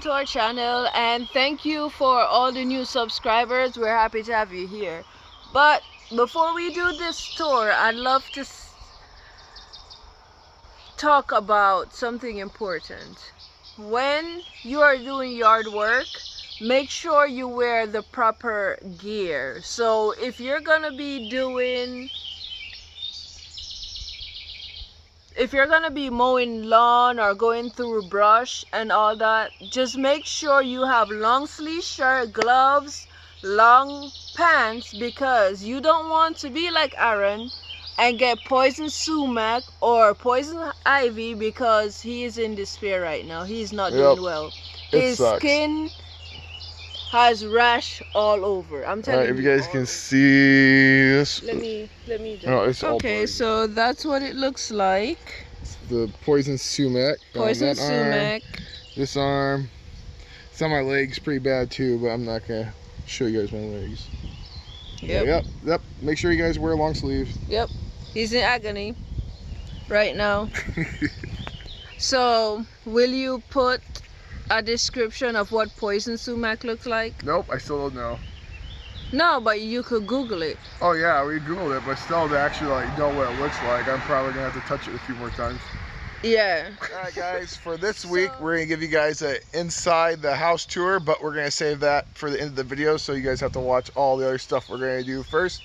welcome to our channel, and thank you for all the new subscribers. We're happy to have you here. But before we do this tour, I'd love to talk about something important. When you are doing yard work, make sure you wear the proper gear. So if you're gonna be mowing lawn or going through brush and all that, just make sure you have long sleeve shirt, gloves, long pants, because you don't want to be like Aaron and get poison sumac or poison ivy, because he is in despair right now. He's not doing well. His skin has rash all over. I'm telling you. If you guys can see this. Let me do. Oh, it's all okay, blurry. so that's what it looks like. The poison sumac. Poison sumac. This arm. It's on my legs pretty bad too, but I'm not gonna show you guys my legs. Yep. Make sure you guys wear long sleeves. Yep. He's in agony right now. So, will you put a description of what poison sumac looks like? Nope, I still don't know. No, but you could Google it. Oh yeah, we Googled it, but still to actually know what it looks like, I'm probably gonna have to touch it a few more times. Yeah. Alright guys, for this week we're gonna give you guys an inside the house tour, but we're gonna save that for the end of the video, so you guys have to watch all the other stuff we're gonna do first.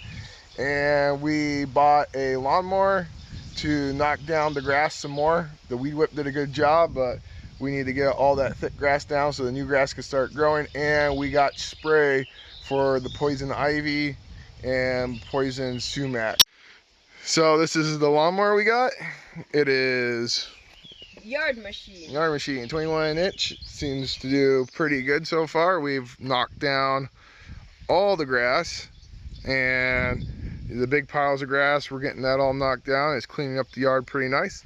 And we bought a lawnmower to knock down the grass some more. The weed whip did a good job, but we need to get all that thick grass down so the new grass can start growing. And we got spray for the poison ivy and poison sumac. So this is the lawnmower we got. It is Yard machine, 21 inch. Seems to do pretty good so far. We've knocked down all the grass and the big piles of grass, we're getting that all knocked down. It's cleaning up the yard pretty nice.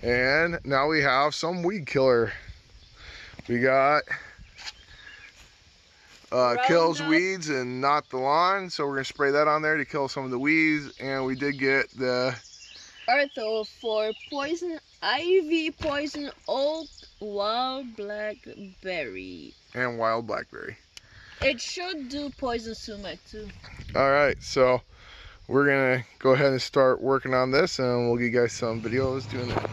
And now we have some weed killer. We got kills weeds and not the lawn, so we're gonna spray that on there to kill some of the weeds. And we did get the Ortho for poison ivy, poison oak, wild blackberry, and wild blackberry. It should do poison sumac too. All right, so we're gonna go ahead and start working on this, and we'll give you guys some videos doing that.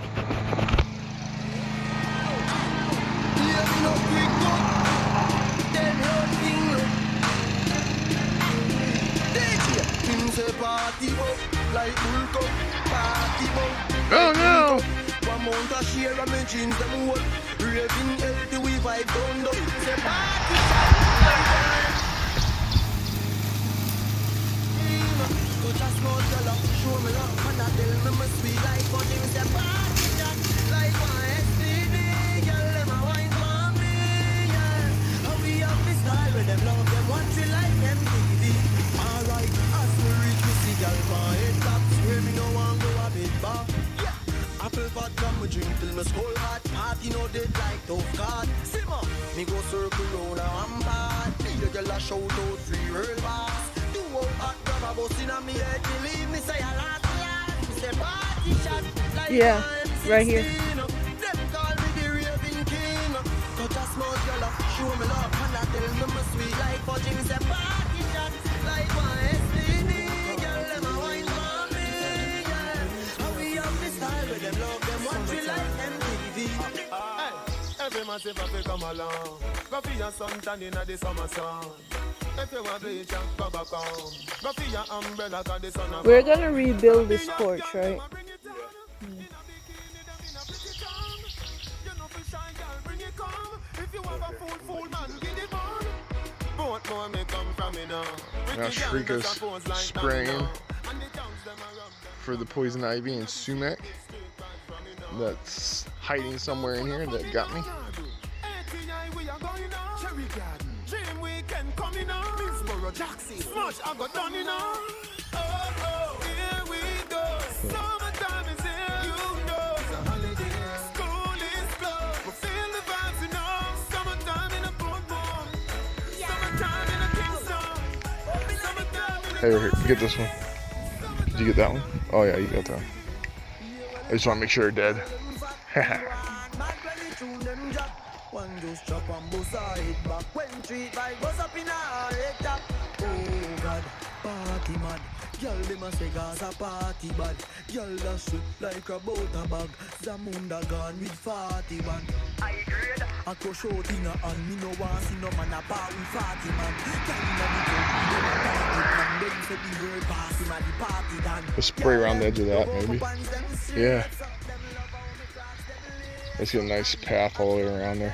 Oh no! Drink till my skull hot, party no dead like tough card. Simmer, me go circle round and I'm bad. Me the girl a shout out free real boss. Do out hot grab a bus inna me head, believe me say a lot. Me say party shot like right here. Them call me the raving king. Touch a small girl, show me love, and I tell me my sweet like fudge. Me say party shot like one STD. Girl, them a wine for me, yeah. How we have this style with them love them watch we like MTV. Every massive have to come along. Go for your suntan in the summer sun. If you want bleach, go back home. Go for your umbrella 'cause the sun. We're gonna rebuild this porch, right? Now Shrika's spraying for the poison ivy and sumac that's hiding somewhere in here that got me. Hey, here, get this one. Did you get that one? Oh yeah, you got that one. I just want to make sure they're dead. One just chop and bust her head back. When street vibe goes up in her head top. Oh God, party mad. Girl, them a say Gaza party bad. Girl, that shit like a butter bag. Zamunda gone with 41. I agree. I go short in her hand. Me no want see no man a part with 40 man. Girl, inna the club, them a party plan. Them say the word pass him a the party done. Let's spray around the edge of that, maybe. Yeah. Let's get a nice path all the way around there.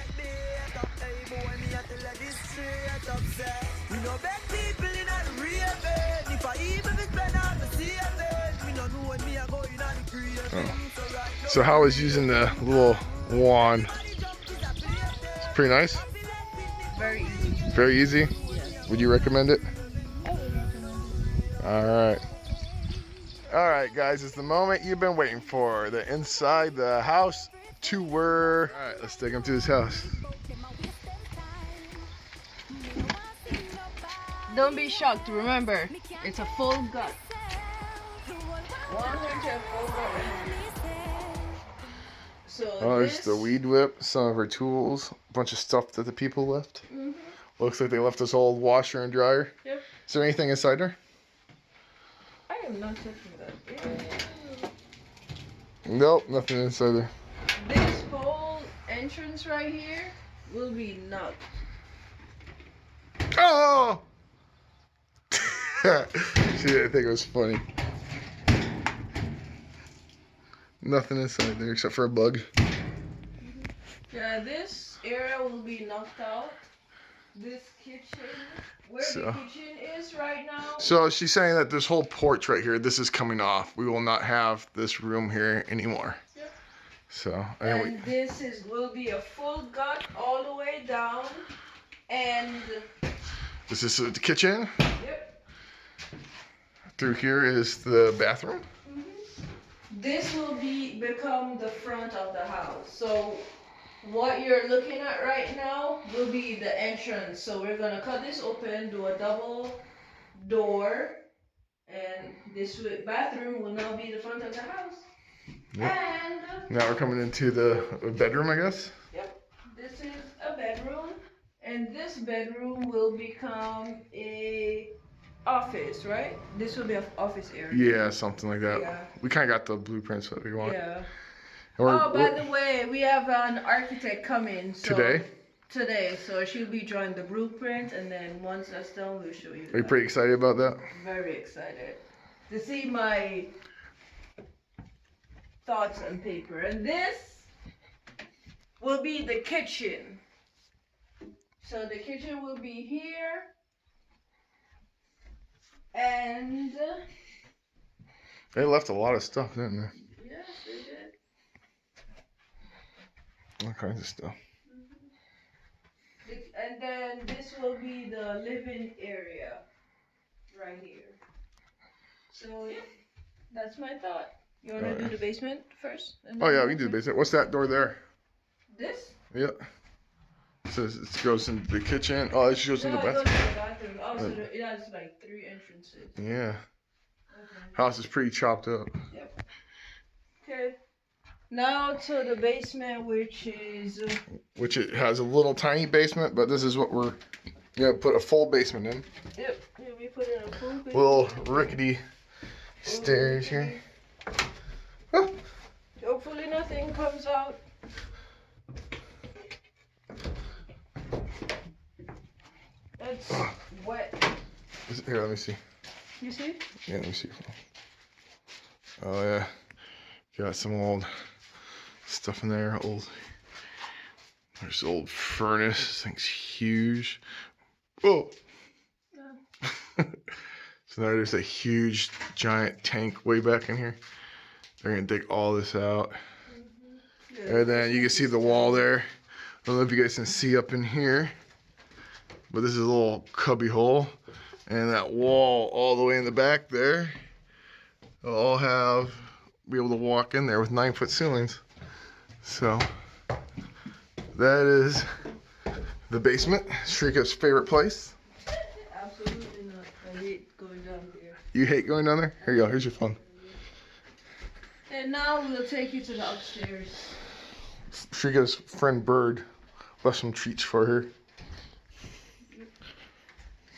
We no beg people in a raving. If I even spend all the saving, we no know when me a go in a the craving. So how is using the little wand? It's pretty nice. Very easy. Very easy. Would you recommend it? All right. All right, guys, it's the moment you've been waiting for. The inside the house tour. All right, let's take them to this house. Don't be shocked. Remember, it's a full gut. 100 full gut. So Oh, there's this, the weed whip, some of her tools, a bunch of stuff that the people left. Looks like they left this old washer and dryer. Yep. Is there anything inside there? I am not touching that. Nope, nothing inside there. This whole entrance right here will be knocked. Oh! See, I think it was funny. Nothing inside there except for a bug. Yeah, this area will be knocked out. This kitchen, where the kitchen is right now. So she's saying that this whole porch right here, this is coming off. We will not have this room here anymore. Yep. So, And this will be a full gut all the way down. And this is the kitchen. yep. Through here is the bathroom. This will become the front of the house. So what you're looking at right now will be the entrance. So we're gonna cut this open, do a double door, and this bathroom will now be the front of the house. Yep. And Now we're coming into the bedroom, I guess. yep, this is a bedroom, and this bedroom will become a office, right? This will be an office area. Yeah, something like that. Yeah. We kind of got the blueprints that we want. Yeah. And we're- Oh, by the way, we have an architect coming. So Today? Today, so she'll be drawing the blueprint, and then once that's done, we'll show you. Are you pretty excited about that? Very excited to see my thoughts on paper. And this will be the kitchen. So the kitchen will be here, and They left a lot of stuff, didn't they? yes, they did. All kinds of stuff. And then this will be the living area right here. So yeah, that's my thought. You want to do the basement first? Oh yeah, we can do the basement. What's that door there? This? Yeah. It says it goes into the kitchen. Oh, it just goes into the it goes bathroom. to the bathroom. Oh, so it has like 3 entrances. Yeah. Okay. House is pretty chopped up. Yep. Okay. Now to the basement, which is Which it has a little tiny basement, but this is what we're gonna put a full basement in. yep. We put in a full basement. Little rickety stairs here. Oh, Hopefully nothing comes out. It's wet. here, let me see. You see? Yeah, let me see. Oh yeah, got some old stuff in there. There's old furnace. This thing's huge. Whoa. So now there's a huge, giant tank way back in here. They're gonna dig all this out, and then you can see the wall there. I don't know if you guys can see up in here, but this is a little cubby hole, and that wall all the way in the back there. They'll all be able to walk in there with 9-foot ceilings. So that is the basement, Shrika's favorite place. Absolutely not. I hate going down here. You hate going down there? Here you go, here's your phone. And now we'll take you to the upstairs. Shrika's friend Bird Left some treats for her.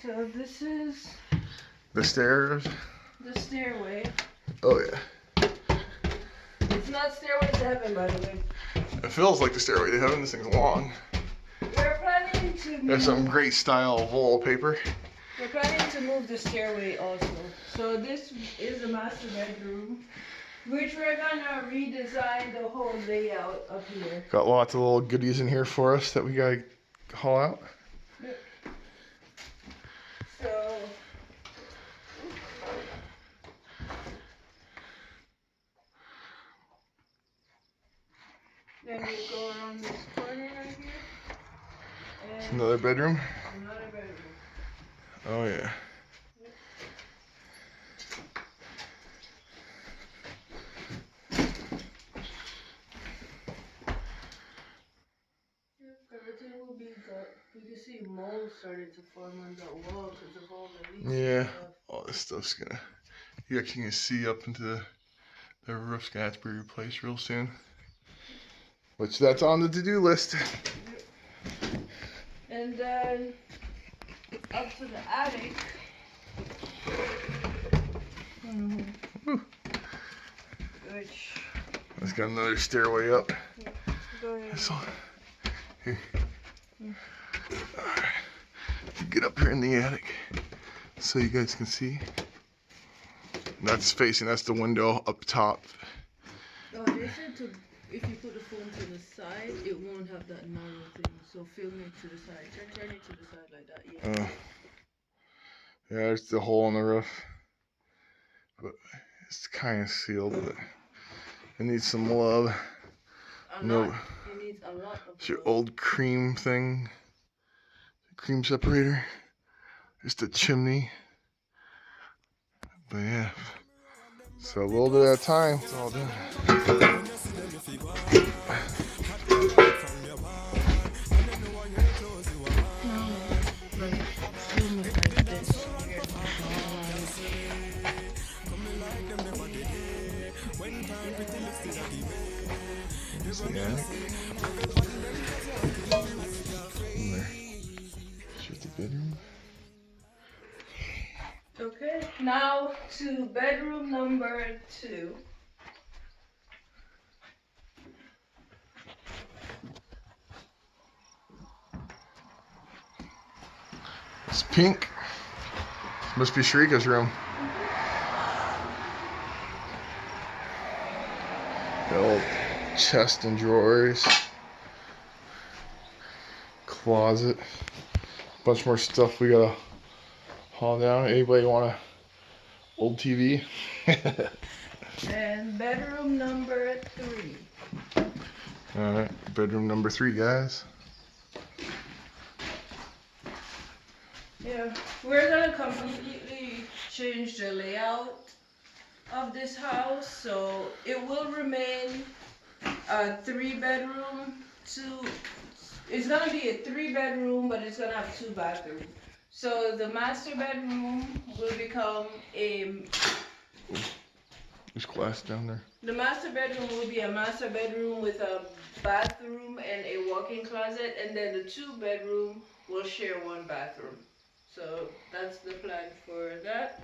So this is The stairs. the stairway. Oh yeah. It's not stairway to heaven, by the way. It feels like the stairway to heaven. This thing's long. We're planning to There's some move. great style wallpaper. We're planning to move the stairway also. So this is the master bedroom, which we're gonna redesign the whole layout up here. Got lots of little goodies in here for us that we gotta haul out. So then we go around this corner right here. And Another bedroom. another bedroom. Oh yeah. Everything will be good. You can see mold starting to form on the wall because of all the leaks. Yeah. and stuff. All this stuff's gonna. You actually can see up into the roof's gonna have to be replaced real soon. Which that's on the to-do list. And then up to the attic. Which, It's got another stairway up. go ahead. So, here. Alright. Get up here in the attic so you guys can see. That's the window up top. Oh, they said to, if you put the phone to the side, it won't have that narrow thing. So film it to the side. Turn it to the side like that. Yeah. Yeah, there's the hole in the roof. But it's kind of sealed, but it needs some love. No. It needs a lot of It's your love. old cream thing. Cream separator. Just a chimney. But yeah. So a little bit at a time. It's all done. Here's the attic. In there. Here's the bedroom. Okay, now to bedroom number 2. It's pink. Must be Sharika's room. The old chest and drawers. Closet. Bunch more stuff we gotta haul down. Anybody want a old TV? And bedroom number 3. Alright, bedroom number 3, guys. Yeah, we're gonna completely change the layout of this house, so it will remain a 3-bedroom, 2. It's gonna be a 3-bedroom, but it's gonna have 2 bathrooms. So the master bedroom will become There's glass down there. the master bedroom will be a master bedroom with a bathroom and a walk-in closet, and then the 2-bedroom will share 1 bathroom. So that's the plan for that.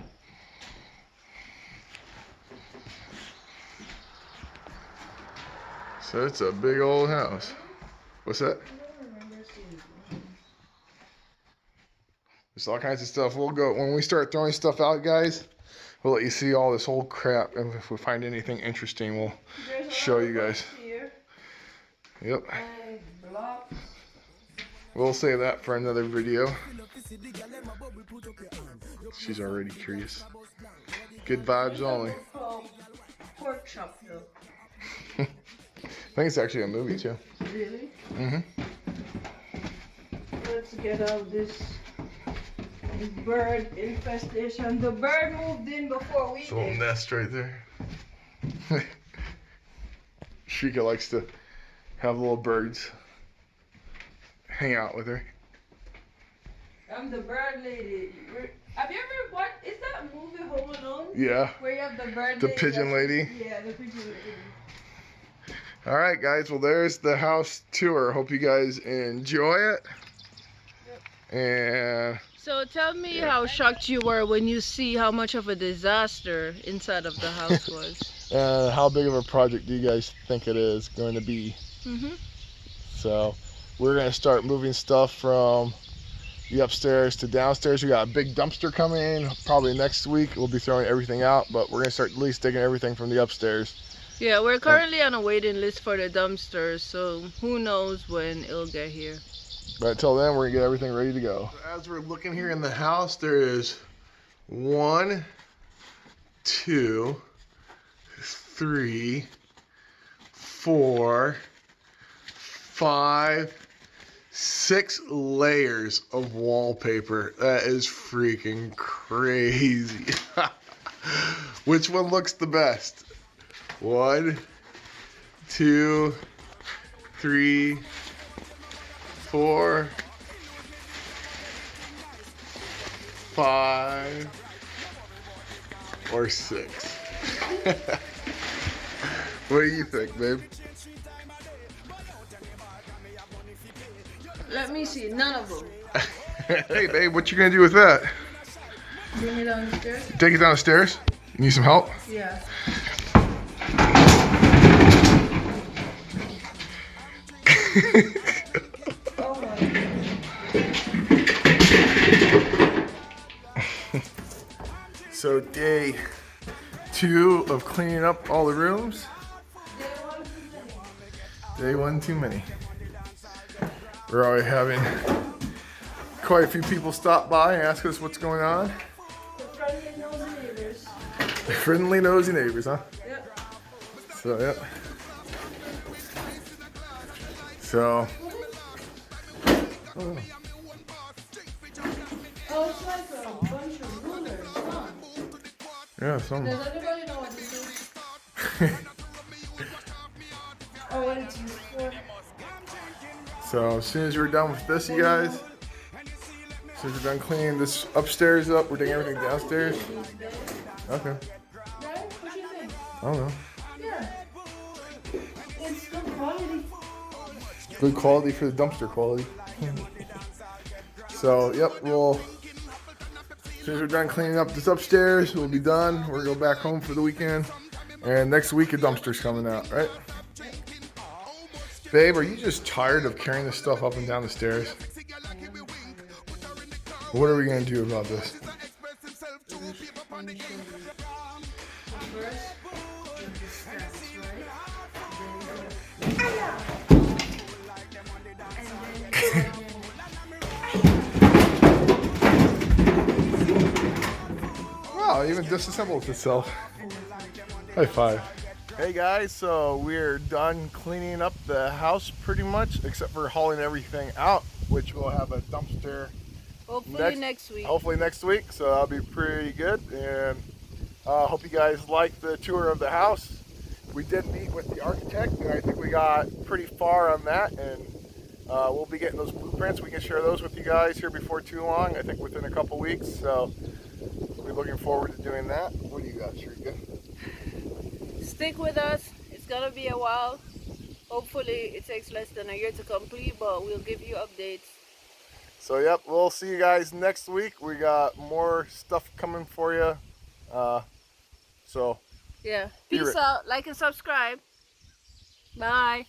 So it's a big old house. What's that? I don't remember seeing it. There's all kinds of stuff. We'll go when we start throwing stuff out, guys. We'll let you see all this old crap, and if we find anything interesting, we'll There's a show lot you of guys. stuff Here Yep. and blocks. We'll save that for another video. She's already curious. Good vibes only. Called Pork Chop Hill. I think it's actually a movie too. Really? Mhm. Let's get out this bird infestation. The bird moved in before we It's a little did. nest right there. Shrika likes to have little birds hang out with her. I'm the bird lady. Have you ever watched? Is that movie Home Alone? Yeah. Where you have the bird The lady. pigeon lady. Yeah, the pigeon lady. All right, guys. Well, there's the house tour. Hope you guys enjoy it. And So tell me Yeah. how shocked you were when you see how much of a disaster inside of the house was. how big of a project do you guys think it is going to be? Mm-hmm. So we're going to start moving stuff from the upstairs to downstairs. We got a big dumpster coming in probably next week. We'll be throwing everything out, but we're going to start at least taking everything from the upstairs. Yeah, we're currently on a waiting list for the dumpsters, so who knows when it'll get here. But until then, we're going to get everything ready to go. As we're looking here in the house, there is 1, 2, 3, 4, 5, 6 layers of wallpaper. That is freaking crazy. Which one looks the best? 1, 2, 3, 4, 5, or 6. What do you think, babe? Let me see, none of them. Hey, babe, what you gonna do with that? Bring it downstairs? Take it downstairs? You need some help? Yeah. So day 2 of cleaning up all the rooms. Day 1 too many. We're already having quite a few people stop by and ask us what's going on. Friendly nosy neighbors. Friendly nosy neighbors, huh? Yep. So, yep. So, Oh, it's like a bunch of rulers, huh? yeah, some. Does anybody know what this is? Or what it's used for? So as soon as we're done with this, you guys, as soon as we're done cleaning this upstairs up, we're taking everything downstairs. Okay. Right? What do you think? I don't know. Yeah. It's good quality. Good quality for the dumpster quality. So, yep, we'll, as soon as we're done cleaning up this upstairs, we'll be done. We're gonna go back home for the weekend. And next week, a dumpster's coming out, right? Babe, are you just tired of carrying this stuff up and down the stairs? What are we gonna do about this? Wow, it even disassembles itself. High five. Hey guys, so we're done cleaning up the house pretty much, except for hauling everything out, which we'll have a dumpster Hopefully next week. hopefully next week, so that'll be pretty good. And hope you guys liked the tour of the house. We did meet with the architect, and I think we got pretty far on that, and we'll be getting those blueprints. We can share those with you guys here before too long, I think within a couple weeks, so we'll be looking forward to doing that. What do you got, Shrika? Stick with us. It's gonna be a while. Hopefully it takes less than a year to complete, but we'll give you updates. So yep, we'll see you guys next week. We got more stuff coming for you. So Yeah. Be Peace right- out. Like and subscribe. Bye.